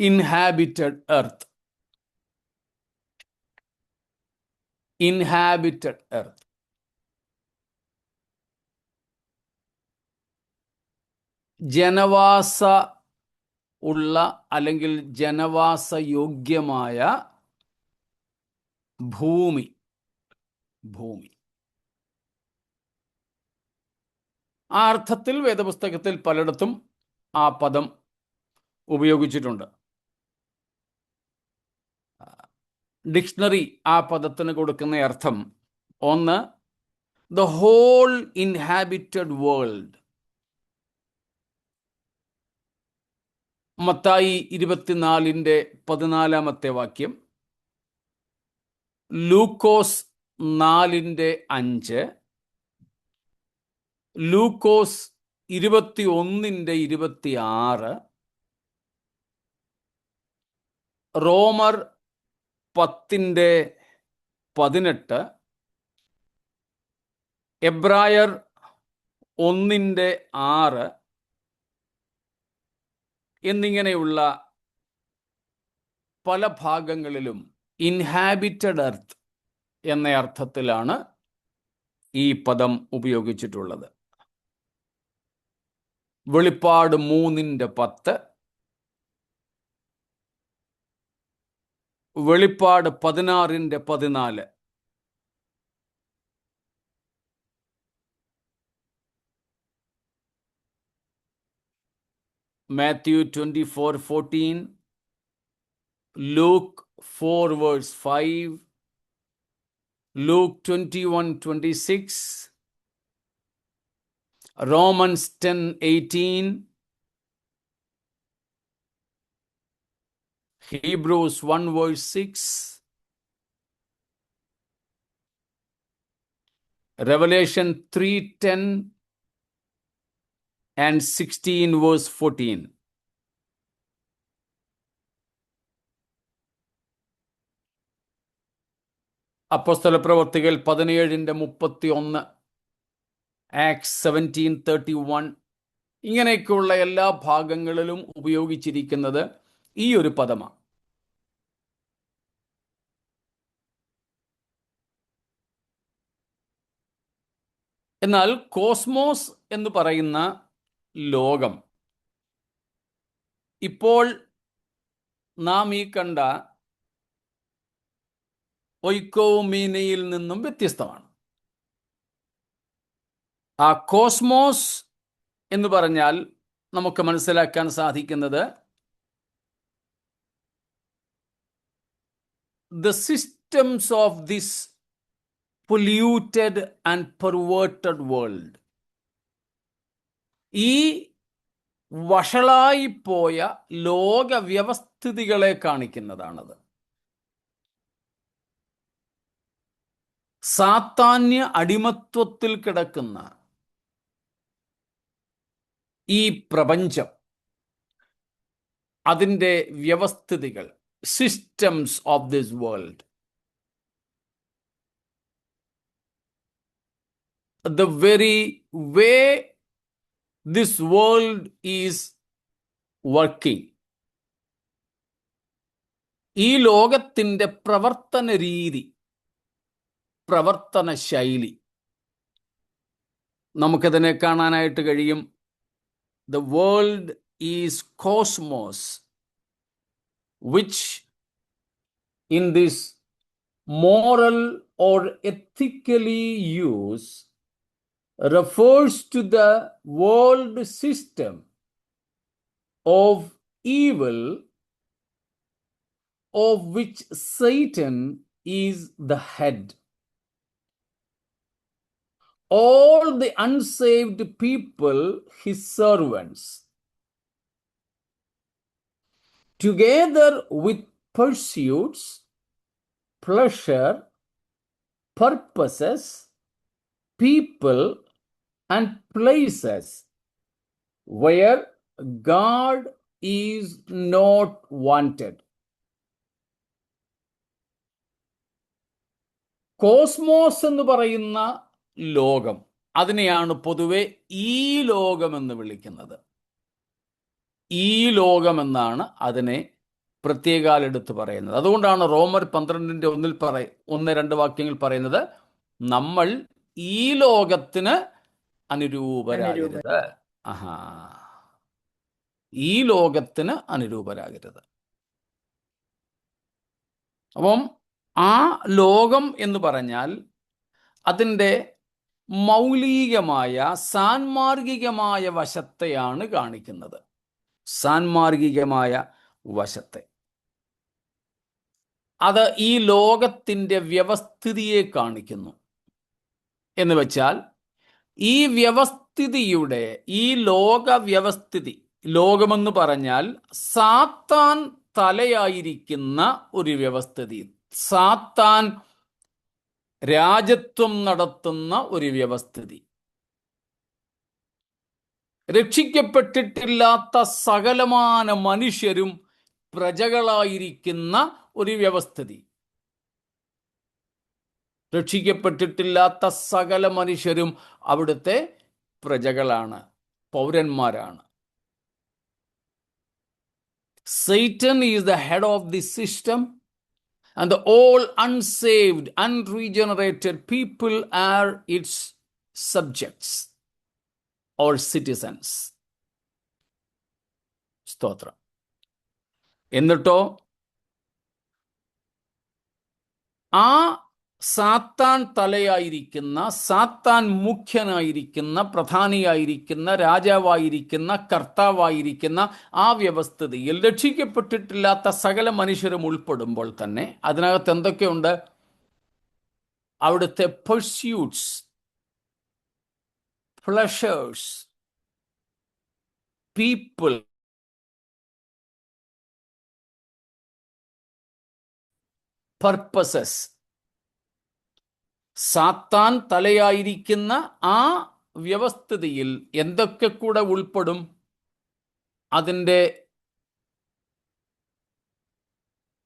Inhabited earth, inhabited earth. ജനവാസ ഉള്ള അല്ലെങ്കിൽ ജനവാസയോഗ്യമായ ഭൂമി. ആ അർത്ഥത്തിൽ വേദപുസ്തകത്തിൽ പലയിടത്തും ആ പദം ഉപയോഗിച്ചിട്ടുണ്ട്. ഡിക്ഷണറി ആ പദത്തിന് കൊടുക്കുന്ന അർത്ഥം, ഒന്ന്, the whole inhabited world. Mathayi 24:14 വാക്യം, ലൂക്കോസ് 4:5, ലൂക്കോസ് 21:26, റോമർ 10:18, എബ്രായർ 1:6 എന്നിങ്ങനെയുള്ള പല ഭാഗങ്ങളിലും ഇൻഹാബിറ്റഡ് എർത്ത് എന്ന അർത്ഥത്തിലാണ് ഈ പദം ഉപയോഗിച്ചിട്ടുള്ളത്. വെളിപ്പാട് 3:10, വെളിപ്പാട് 16:14, Matthew 24:14, Luke 4:5, Luke 21:26, Romans 10:18, Hebrews 1:6, Revelation 3:10 and 16:14. അപ്പോസ്തലപ്രവർത്തികൾ 17:31, ആക്ട്സ് 17:31 ഇങ്ങനെയൊക്കെയുള്ള എല്ലാ ഭാഗങ്ങളിലും ഉപയോഗിച്ചിരിക്കുന്നത് ഈ ഒരു പദമാണ്. എന്നാൽ കോസ്മോസ് എന്ന് പറയുന്ന ലോകം ഇപ്പോൾ നാം ഈ കണ്ട ഒയ്ക്കോമീനയിൽ നിന്നും വ്യത്യസ്തമാണ്. ആ കോസ്മോസ് എന്ന് പറഞ്ഞാൽ നമുക്ക് മനസ്സിലാക്കാൻ സാധിക്കുന്നത് the systems of this polluted and perverted world. ഈ വഷളായിപ്പോയ ലോക വ്യവസ്ഥിതികളെ കാണിക്കുന്നതാണത്. സാത്താന്യ അടിമത്വത്തിൽ കിടക്കുന്ന ഈ പ്രപഞ്ചം, അതിൻ്റെ വ്യവസ്ഥിതികൾ, systems of this world, the very way this world is working, ഈ ലോകത്തിൻ്റെ പ്രവർത്തന രീതി, പ്രവർത്തന ശൈലി നമുക്കതിനെ കാണാനായിട്ട് കഴിയും. The world is cosmos which in this moral or ethically use refers to the world system of evil of which Satan is the head. All the unsaved people, his servants, together with pursuits, pleasure, purposes, people, and places where God is not wanted. Cosmos എന്ന് പറയുന്ന ലോകം, അതിനെയാണ് പൊതുവെ ഈ ലോകമെന്ന് വിളിക്കുന്നത്. ഈ ലോകമെന്നാണ് അതിനെ പ്രത്യേകാൽ എടുത്ത് പറയുന്നത്. അതുകൊണ്ടാണ് റോമർ 12:1 1-2 വാക്യങ്ങൾ പറയുന്നത്, നമ്മൾ ഈ ലോകത്തിന് അനുരൂപരാകരുത്. ആഹാ, ഈ ലോകത്തിന് അനുരൂപരാകരുത്. അപ്പം ആ ലോകം എന്ന് പറഞ്ഞാൽ അതിൻ്റെ മൗലികമായ സാൻമാർഗികമായ വശത്തെയാണ് കാണിക്കുന്നത്. സാൻമാർഗികമായ വശത്തെ, അത് ഈ ലോകത്തിൻ്റെ വ്യവസ്ഥിതിയെ കാണിക്കുന്നു. എന്ന് വെച്ചാൽ ഈ വ്യവസ്ഥിതിയുടെ, ഈ ലോക വ്യവസ്ഥിതി, ലോകമെന്ന് പറഞ്ഞാൽ സാത്താൻ തലയായിരിക്കുന്ന ഒരു വ്യവസ്ഥിതി, സാത്താൻ രാജത്വം നടത്തുന്ന ഒരു വ്യവസ്ഥിതി, രക്ഷിക്കപ്പെട്ടിട്ടില്ലാത്ത സകലമാന മനുഷ്യരും പ്രജകളായിരിക്കുന്ന ഒരു വ്യവസ്ഥിതി. രക്ഷിക്കപ്പെട്ടിട്ടില്ലാത്ത സകല മനുഷ്യരും അവിടുത്തെ പ്രജകളാണ്, പൗരന്മാരാണ്. Satan is the head of this system, and all unsaved, unregenerated people are its subjects or citizens. സ്തോത്രം. എന്നിട്ടോ ആ സാത്താൻ തലയായിരിക്കുന്ന, സാത്താൻ മുഖ്യനായിരിക്കുന്ന, പ്രധാനിയായിരിക്കുന്ന, രാജാവായിരിക്കുന്ന, കർത്താവായിരിക്കുന്ന ആ വ്യവസ്ഥിതിയിൽ രക്ഷിക്കപ്പെട്ടിട്ടില്ലാത്ത സകല മനുഷ്യരും ഉൾപ്പെടുമ്പോൾ തന്നെ അതിനകത്ത് എന്തൊക്കെയുണ്ട്? അവിടുത്തെ പർസ്യൂട്ട്സ്, പ്ലഷേഴ്സ്, പീപ്പിൾ, പർപ്പസസ്. സാത്താൻ തലയായിരിക്കുന്ന ആ വ്യവസ്ഥിതിയിൽ എന്തൊക്കെ കൂടെ ഉൾപ്പെടും? അതിൻ്റെ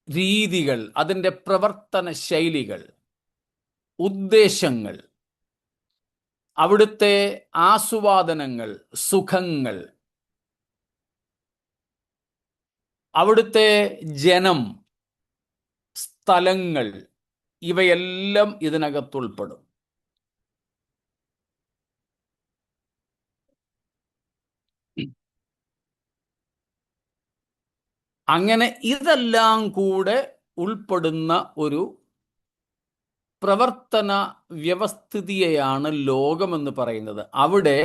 രീതികൾ, അതിൻ്റെ പ്രവർത്തന ശൈലികൾ, ഉദ്ദേശങ്ങൾ, അവിടുത്തെ ആസ്വാദനങ്ങൾ, സുഖങ്ങൾ, അവിടുത്തെ ജനം, സ്ഥലങ്ങൾ, ഇവയെല്ലാം ഇതിനകത്തുൾപ്പെടും. അങ്ങനെ ഇതെല്ലാം കൂടെ ഉൾപ്പെടുന്ന ഒരു പ്രവർത്തന വ്യവസ്ഥിതിയെയാണ് ലോകമെന്ന് പറയുന്നത്. അവിടെ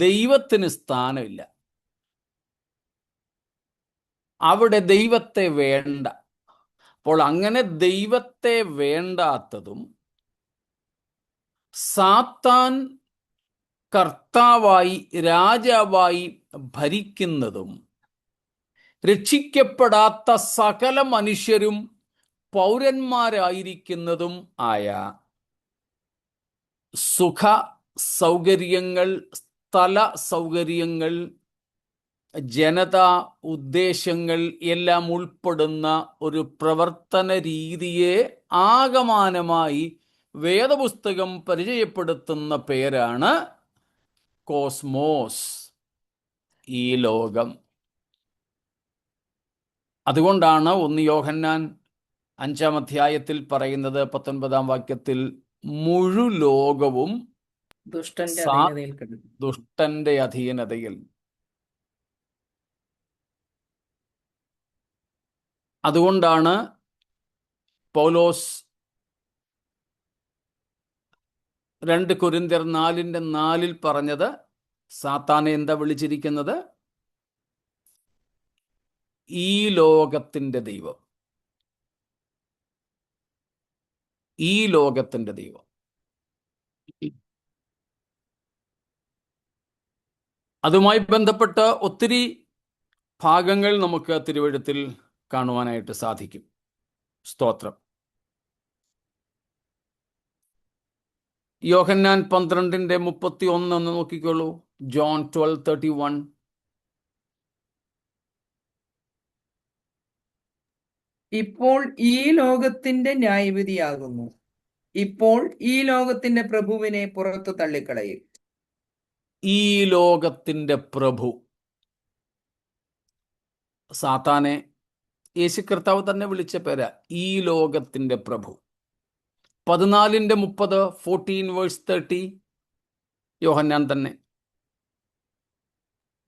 ദൈവത്തിന് സ്ഥാനമില്ല, അവിടെ ദൈവത്തെ വേണ്ട. അപ്പോൾ അങ്ങനെ ദൈവത്തെ വേണ്ടാത്തതും സാത്താൻ കർത്താവായി രാജാവായി ഭരിക്കുന്നതും രക്ഷിക്കപ്പെടാത്ത സകല മനുഷ്യരും പൗരന്മാരായിരിക്കുന്നതും ആയ സുഖ സൗകര്യങ്ങൾ, സ്ഥല സൗകര്യങ്ങൾ, ജനത, ഉദ്ദേശങ്ങൾ എല്ലാം ഉൾപ്പെടുന്ന ഒരു പ്രവർത്തന രീതിയെ ആകമാനമായി വേദപുസ്തകം പരിചയപ്പെടുത്തുന്ന പേരാണ് കോസ്മോസ്, ഈ ലോകം. അതുകൊണ്ടാണ് 1 യോഹന്നാൻ 5-ാം അധ്യായത്തിൽ പറയുന്നത്, 19-ാം വാക്യത്തിൽ, മുഴു ലോകവും ദുഷ്ടന്റെ അധീനതയിൽ. അതുകൊണ്ടാണ് പൗലോസ് 2 കൊരിന്ത്യർ 4:4 പറഞ്ഞത്, സാത്താനെ എന്താ വിളിച്ചിരിക്കുന്നത്? ഈ ലോകത്തിന്റെ ദൈവം. ഈ ലോകത്തിന്റെ ദൈവം. അതുമായി ബന്ധപ്പെട്ട് ഒത്തിരി ഭാഗങ്ങൾ നമുക്ക് തിരുവെഴുത്തിൽ കാണുവാനായിട്ട് സാധിക്കും. സ്തോത്രം. യോഹന്നാൻ 12:31 ഒന്ന് നോക്കിക്കോളൂ. ജോൺ 12:31. ഇപ്പോൾ ഈ ലോകത്തിന്റെ ന്യായവിധിയാകുന്നു. ഇപ്പോൾ ഈ ലോകത്തിന്റെ പ്രഭുവിനെ പുറത്തു തള്ളിക്കളയും. ഈ ലോകത്തിന്റെ പ്രഭു സാത്താനെ യേശു കർത്താവ് തന്നെ വിളിച്ച പേരാ, ഈ ലോകത്തിന്റെ പ്രഭു. 14:30, 14:30 യോഹന്നാൻ തന്നെ.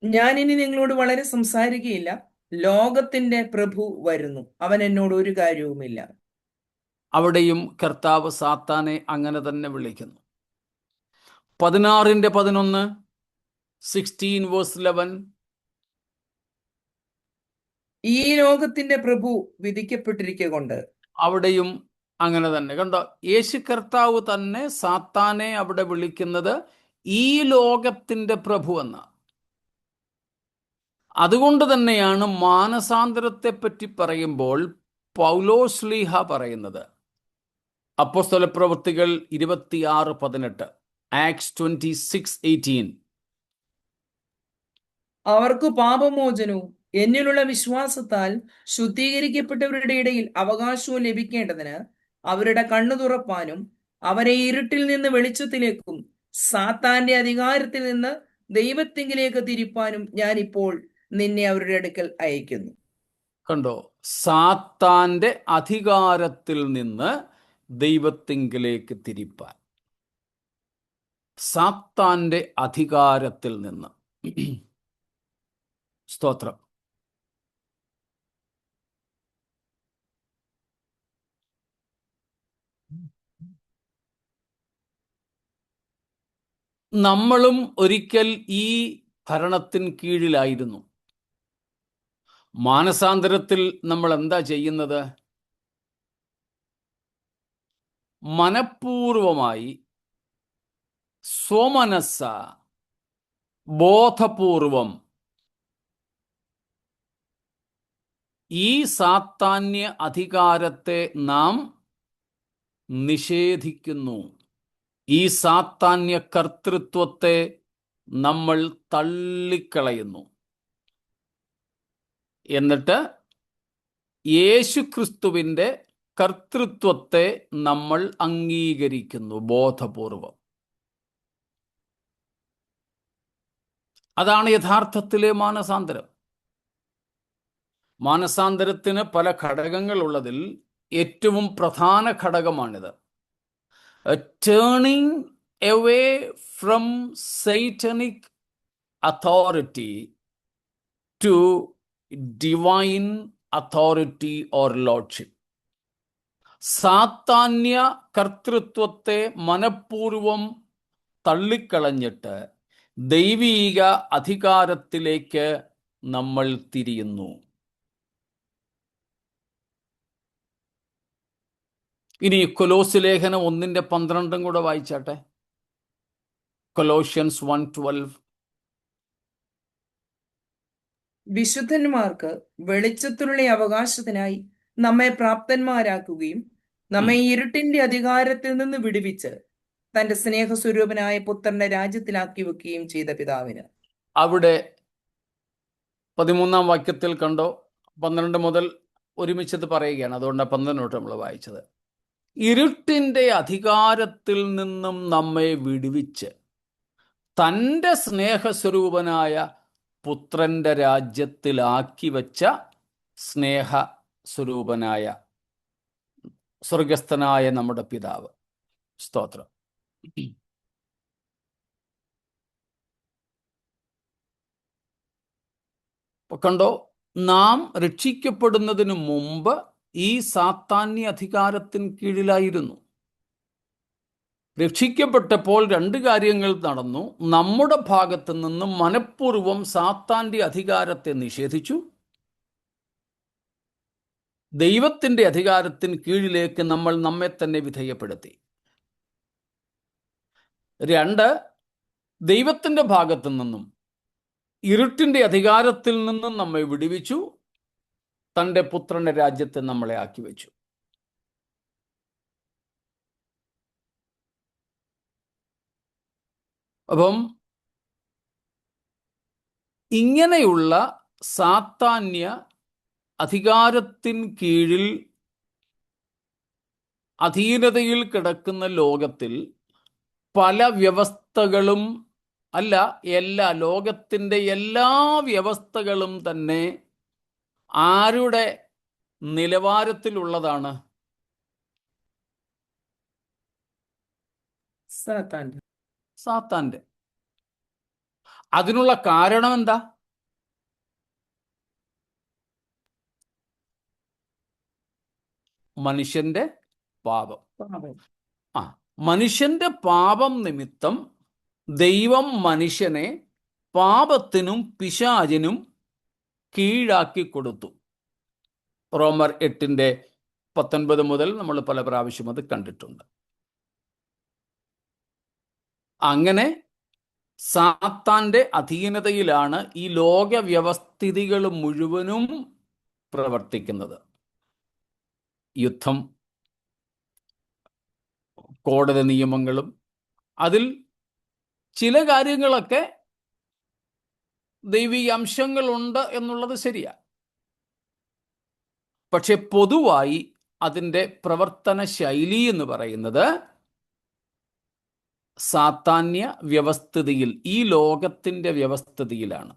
ഞാൻ ഇനി നിങ്ങളോട് വളരെ സംസാരിക്കുകയില്ല, ലോകത്തിന്റെ പ്രഭു വരുന്നു, അവൻ എന്നോട് ഒരു കാര്യവുമില്ല. അവിടെയും കർത്താവ് സാത്താനെ അങ്ങനെ തന്നെ വിളിക്കുന്നു. 16:11, 16:11. ഈ ലോകത്തിന്റെ പ്രഭു വിധിക്കപ്പെട്ടിരിക്കൊണ്ട്. അവിടെയും അങ്ങനെ തന്നെ. കണ്ടോ, യേശു കർത്താവ് തന്നെ സാത്താനെ അവിടെ വിളിക്കുന്നത് ഈ ലോകത്തിന്റെ പ്രഭു എന്ന. അതുകൊണ്ട് തന്നെയാണ് മാനസാന്തരത്തെ പറ്റി പറയുമ്പോൾ പൗലോസ്ലീഹ പറയുന്നത്, അപ്പോസ്തല പ്രവൃത്തികൾ 26:18, ആക്ട്സ് 26:18. അവർക്ക് പാപമോചനവും എന്നിലുള്ള വിശ്വാസത്താൽ ശുദ്ധീകരിക്കപ്പെട്ടവരുടെ ഇടയിൽ അവകാശവും ലഭിക്കേണ്ടതിന് അവരുടെ കണ്ണു തുറപ്പാനും അവരെ ഇരുട്ടിൽ നിന്ന് വെളിച്ചത്തിലേക്കും സാത്താന്റെ അധികാരത്തിൽ നിന്ന് ദൈവത്തിങ്കിലേക്ക് തിരിപ്പാനും ഞാൻ ഇപ്പോൾ നിന്നെ അവരുടെ അടുക്കൽ അയക്കുന്നു. കണ്ടോ, സാത്താന്റെ അധികാരത്തിൽ നിന്ന് ദൈവത്തിങ്കിലേക്ക് തിരിപ്പാൻ. സാത്താന്റെ അധികാരത്തിൽ നിന്ന്. സ്തോത്രം. നമ്മളും ഒരിക്കൽ ഈ ഭരണത്തിന് കീഴിലായിരുന്നു. മാനസാന്തരത്തിൽ നമ്മൾ എന്താ ചെയ്യുന്നത്? മനഃപൂർവമായി, സ്വമനസ്സ, ബോധപൂർവം ഈ സാത്താന്യ അധികാരത്തെ നാം നിഷേധിക്കുന്നു. ഈ സാത്താന്യ കർത്തൃത്വത്തെ നമ്മൾ തള്ളിക്കളയുന്നു. എന്നിട്ട് യേശുക്രിസ്തുവിൻ്റെ കർത്തൃത്വത്തെ നമ്മൾ അംഗീകരിക്കുന്നു ബോധപൂർവം. അതാണ് യഥാർത്ഥത്തിലെ മാനസാന്തരം. മാനസാന്തരത്തിന് പല ഘടകങ്ങളുള്ളതിൽ ഏറ്റവും പ്രധാന ഘടകമാണിത്. Turning away from satanic authority to divine authority or lordship. സാത്താന്യ കർത്തൃത്വത്തെ മനഃപൂർവം തള്ളിക്കളഞ്ഞിട്ട് ദൈവീക അധികാരത്തിലേക്ക് നമ്മൾ തിരിയുന്നു. ഇനി കൊലോസ് ലേഖനം 1:12 കൂടെ വായിച്ചാട്ടെ. കൊലോഷ്യൻസ് 1:12. വിശുദ്ധന്മാർക്ക് വെളിച്ചത്തിലുള്ള അവകാശത്തിനായി നമ്മെ പ്രാപ്തന്മാരാക്കുകയും നമ്മെ ഇരുട്ടിന്റെ അധികാരത്തിൽ നിന്ന് വിടുവിച്ച് തന്റെ സ്നേഹസ്വരൂപനായ പുത്രന്റെ രാജ്യത്തിലാക്കി വെക്കുകയും ചെയ്ത പിതാവിന്. അവിടെ 13-ാം വാക്യത്തിൽ കണ്ടോ, 12 മുതൽ ഒരുമിച്ചത് പറയുകയാണ്. അതുകൊണ്ടാണ് 12 നമ്മൾ വായിച്ചത്. ഇരുട്ടിന്റെ അധികാരത്തിൽ നിന്നും നമ്മെ വിടുവിച്ച് തൻ്റെ സ്നേഹസ്വരൂപനായ പുത്രന്റെ രാജ്യത്തിലാക്കി വെച്ച സ്നേഹസ്വരൂപനായ സ്വർഗസ്ഥനായ നമ്മുടെ പിതാവ്. സ്തോത്രം. കണ്ടോ, നാം രക്ഷിക്കപ്പെടുന്നതിന് മുമ്പ് ഈ സാത്താന്യ അധികാരത്തിന് കീഴിലായിരുന്നു. രക്ഷിക്കപ്പെട്ടപ്പോൾ രണ്ട് കാര്യങ്ങൾ നടന്നു. നമ്മുടെ ഭാഗത്ത് നിന്ന് മനഃപൂർവ്വം സാത്താന്റെ അധികാരത്തെ നിഷേധിച്ചു. ദൈവത്തിന്റെ അധികാരത്തിന് കീഴിലേക്ക് നമ്മൾ നമ്മെ തന്നെ വിധേയപ്പെടുത്തി. രണ്ട്, ദൈവത്തിന്റെ ഭാഗത്തു നിന്നും ഇരുട്ടിന്റെ അധികാരത്തിൽ നിന്നും നമ്മെ വിടുവിച്ചു, തൻ്റെ പുത്രന്റെ രാജ്യത്തെ നമ്മളെ ആക്കി വെച്ചു. അപ്പം ഇങ്ങനെയുള്ള സാത്താന്യ അധികാരത്തിന് കീഴിൽ അധീനതയിൽ കിടക്കുന്ന ലോകത്തിൽ പല വ്യവസ്ഥകളും അല്ല, ലോകത്തിൻ്റെ എല്ലാ വ്യവസ്ഥകളും തന്നെ ആരുടെ നിലവാരത്തിലുള്ളതാണ്? സാത്താന്റെ. അതിനുള്ള കാരണം എന്താ? മനുഷ്യന്റെ പാപം. മനുഷ്യന്റെ പാപം നിമിത്തം ദൈവം മനുഷ്യനെ പാപത്തിനും പിശാചിനും കീഴാക്കി കൊടുത്തു. റോമർ 8:19 മുതൽ നമ്മൾ പല പ്രാവശ്യം അത് കണ്ടിട്ടുണ്ട്. അങ്ങനെ സാത്താന്റെ അധീനതയിലാണ് ഈ ലോക വ്യവസ്ഥിതികൾ മുഴുവനും പ്രവർത്തിക്കുന്നത്. യുദ്ധം, കോടതി നിയമങ്ങളും, അതിൽ ചില കാര്യങ്ങളൊക്കെ ദൈവിക അംശങ്ങളുണ്ട് എന്നുള്ളത് ശരിയാ. പക്ഷെ പൊതുവായി അതിൻ്റെ പ്രവർത്തന ശൈലി എന്ന് പറയുന്നത് സാത്താന്യ വ്യവസ്ഥിതിയിൽ, ഈ ലോകത്തിൻ്റെ വ്യവസ്ഥിതിയിലാണ്.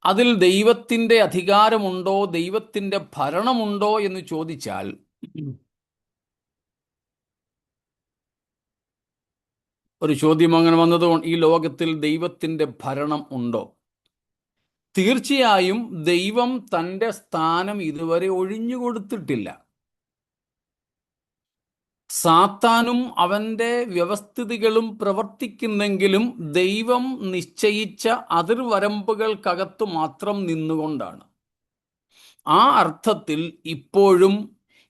അതിൽ ദൈവത്തിൻ്റെ അധികാരമുണ്ടോ, ദൈവത്തിൻ്റെ ഭരണമുണ്ടോ എന്ന് ചോദിച്ചാൽ ഒരു ചോദ്യം അങ്ങനെ വന്നതുകൊണ്ട്, ഈ ലോകത്തിൽ ദൈവത്തിൻ്റെ ഭരണം ഉണ്ടോ? തീർച്ചയായും ദൈവം തൻ്റെ സ്ഥാനം ഇതുവരെ ഒഴിഞ്ഞുകൊടുത്തിട്ടില്ല. സാത്താനും അവൻ്റെ വ്യവസ്ഥിതികളും പ്രവർത്തിക്കുന്നെങ്കിലും ദൈവം നിശ്ചയിച്ച അതിർവരമ്പുകൾക്കകത്ത് മാത്രം നിന്നുകൊണ്ടാണ്. ആ അർത്ഥത്തിൽ ഇപ്പോഴും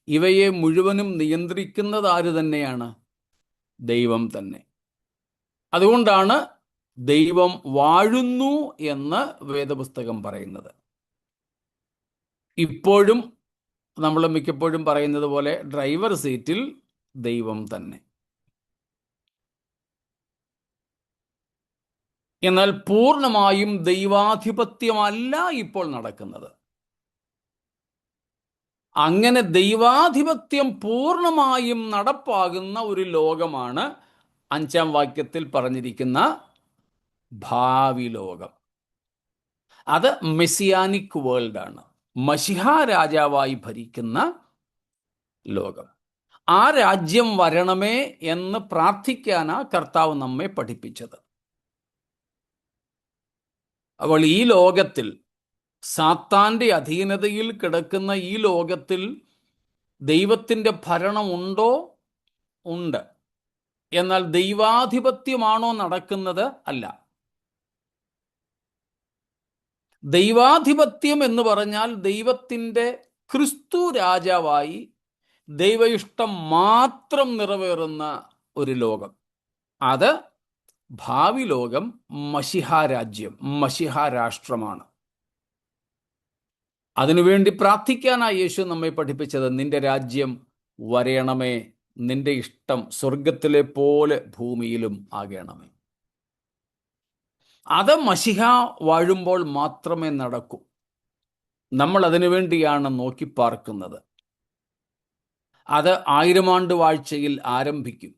ഇവയെ മുഴുവനും നിയന്ത്രിക്കുന്നത് ആര് തന്നെയാണ്? ദൈവം തന്നെ. അതുകൊണ്ടാണ് ദൈവം വാഴുന്നു എന്ന് വേദപുസ്തകം പറയുന്നത്. ഇപ്പോഴും നമ്മൾ മിക്കപ്പോഴും പറയുന്നത് പോലെ ഡ്രൈവർ സീറ്റിൽ ദൈവം തന്നെ. എന്നാൽ പൂർണ്ണമായും ദൈവാധിപത്യമല്ല ഇപ്പോൾ നടക്കുന്നത്. അങ്ങനെ ദൈവാധിപത്യം പൂർണ്ണമായും നടപ്പാകുന്ന ഒരു ലോകമാണ് 5-ാം വാക്യത്തിൽ പറഞ്ഞിരിക്കുന്ന ഭാവി ലോകം. അത് മെസ്സിയാനിക് വേൾഡാണ്, മശിഹ രാജാവായി ഭരിക്കുന്ന ലോകം. ആ രാജ്യം വരണമേ എന്ന് പ്രാർത്ഥിക്കാനാ കർത്താവ് നമ്മെ പഠിപ്പിച്ചത്. അപ്പോൾ ഈ ലോകത്തിൽ, സാത്താന്റെ അധീനതയിൽ കിടക്കുന്ന ഈ ലോകത്തിൽ ദൈവത്തിൻ്റെ ഭരണം ഉണ്ടോ? ഉണ്ട്. എന്നാൽ ദൈവാധിപത്യമാണോ നടക്കുന്നത്? അല്ല. ദൈവാധിപത്യം എന്ന് പറഞ്ഞാൽ ദൈവത്തിൻ്റെ ക്രിസ്തു രാജാവായി ദൈവ ഇഷ്ടം മാത്രം നിറവേറുന്ന ഒരു ലോകം. അത് ഭാവി ലോകം, മശിഹ രാജ്യം, മശിഹ രാഷ്ട്രമാണ്. അതിനുവേണ്ടി പ്രാർത്ഥിക്കാനായി യേശു നമ്മെ പഠിപ്പിച്ചത്, നിന്റെ രാജ്യം വരയണമേ, നിന്റെ ഇഷ്ടം സ്വർഗത്തിലെ പോലെ ഭൂമിയിലും ആകണമേ. അത് മശിഹ വാഴുമ്പോൾ മാത്രമേ നടക്കൂ. നമ്മൾ അതിനുവേണ്ടിയാണ് നോക്കിപ്പാർക്കുന്നത്. അത് 1000 ആണ്ട് വാഴ്ചയിൽ ആരംഭിക്കും,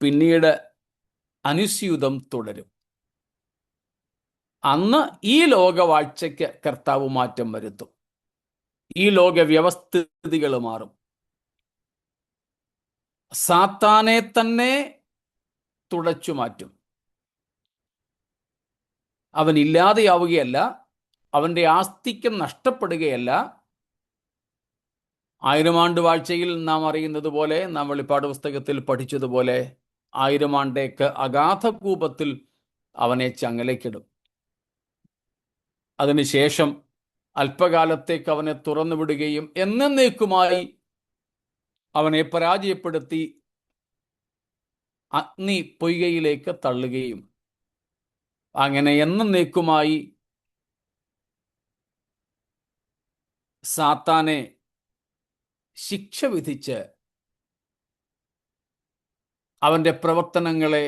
പിന്നീട് അനുസ്യൂതം തുടരും. അന്ന് ഈ ലോകവാഴ്ചയ്ക്ക് കർത്താവ് മാറ്റം വരുത്തും. ഈ ലോക വ്യവസ്ഥിതികൾ മാറും. സാത്താനെ തന്നെ തുടച്ചു മാറ്റും. അവൻ ഇല്ലാതെയാവുകയല്ല, അവൻ്റെ ആസ്തിക്യം നഷ്ടപ്പെടുകയല്ല. 1000 ആണ്ട് വാഴ്ചയിൽ നാം അറിയുന്നത് പോലെ, നാം വെളിപ്പാട് പുസ്തകത്തിൽ പഠിച്ചതുപോലെ 1000 ആണ്ടേക്ക് അഗാധകൂപത്തിൽ അവനെ ചങ്ങലയ്ക്കിടും. അതിനുശേഷം അല്പകാലത്തേക്ക് അവനെ തുറന്നുവിടുകയും എന്നേക്കുമായി അവനെ പരാജയപ്പെടുത്തി അഗ്നി പൊയ്കയിലേക്ക് തള്ളുകയും അങ്ങനെ എന്നേക്കുമായി സാത്താനെ ശിക്ഷ വിധിച്ച് അവൻ്റെ പ്രവർത്തനങ്ങളെ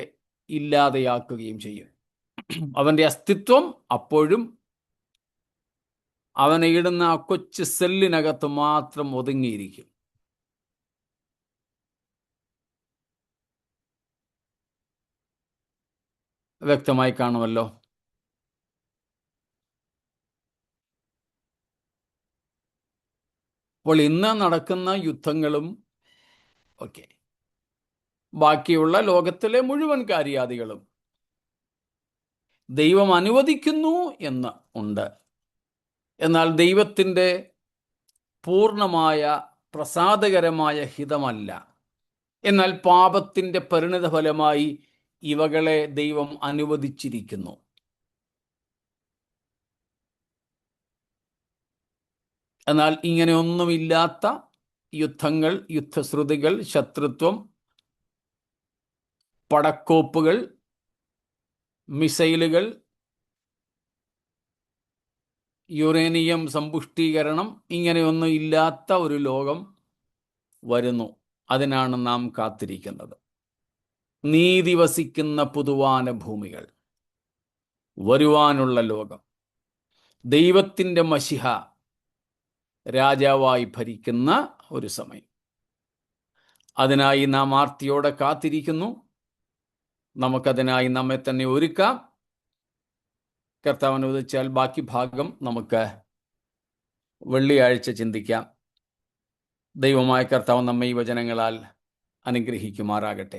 ഇല്ലാതെയാക്കുകയും ചെയ്യും. അവൻ്റെ അസ്തിത്വം അപ്പോഴും അവനെ ഇടുന്ന ആ കൊച്ചു സെല്ലിനകത്ത് മാത്രം ഒതുങ്ങിയിരിക്കും. വ്യക്തമായി കാണുമല്ലോ. അപ്പോൾ ഇന്ന് നടക്കുന്ന യുദ്ധങ്ങളും ഒക്കെ ബാക്കിയുള്ള ലോകത്തിലെ മുഴുവൻ കാര്യാദികളും ദൈവം അനുവദിക്കുന്നു എന്ന് ഉണ്ട്. എന്നാൽ ദൈവത്തിൻ്റെ പൂർണ്ണമായ പ്രസാദകരമായ ഹിതമല്ല. എന്നാൽ പാപത്തിൻ്റെ പരിണിതഫലമായി ഇവകളെ ദൈവം അനുവദിച്ചിരിക്കുന്നു. എന്നാൽ ഇങ്ങനെയൊന്നുമില്ലാത്ത യുദ്ധങ്ങൾ, യുദ്ധശ്രുതികൾ, ശത്രുത്വം, പടക്കോപ്പുകൾ, മിസൈലുകൾ, യുറേനിയം സമ്പുഷ്ടീകരണം, ഇങ്ങനെയൊന്നും ഇല്ലാത്ത ഒരു ലോകം വരുന്നു. അതിനാണ് നാം കാത്തിരിക്കുന്നത്. നീതി വസിക്കുന്ന പുതുവാന ഭൂമികൾ, വരുവാനുള്ള ലോകം, ദൈവത്തിൻ്റെ മശിഹ രാജാവായി ഭരിക്കുന്ന ഒരു സമയം. അതിനായി നാം ആർത്തിയോടെ കാത്തിരിക്കുന്നു. നമുക്കതിനായി നമ്മെ തന്നെ ഒരുക്കാം. കർത്താവ് അനുവദിച്ചാൽ ബാക്കി ഭാഗം നമുക്ക് വെള്ളിയാഴ്ച ചിന്തിക്കാം. ദൈവമായ കർത്താവ് നമ്മെ ഈ വചനങ്ങളാൽ അനുഗ്രഹിക്കുമാറാകട്ടെ.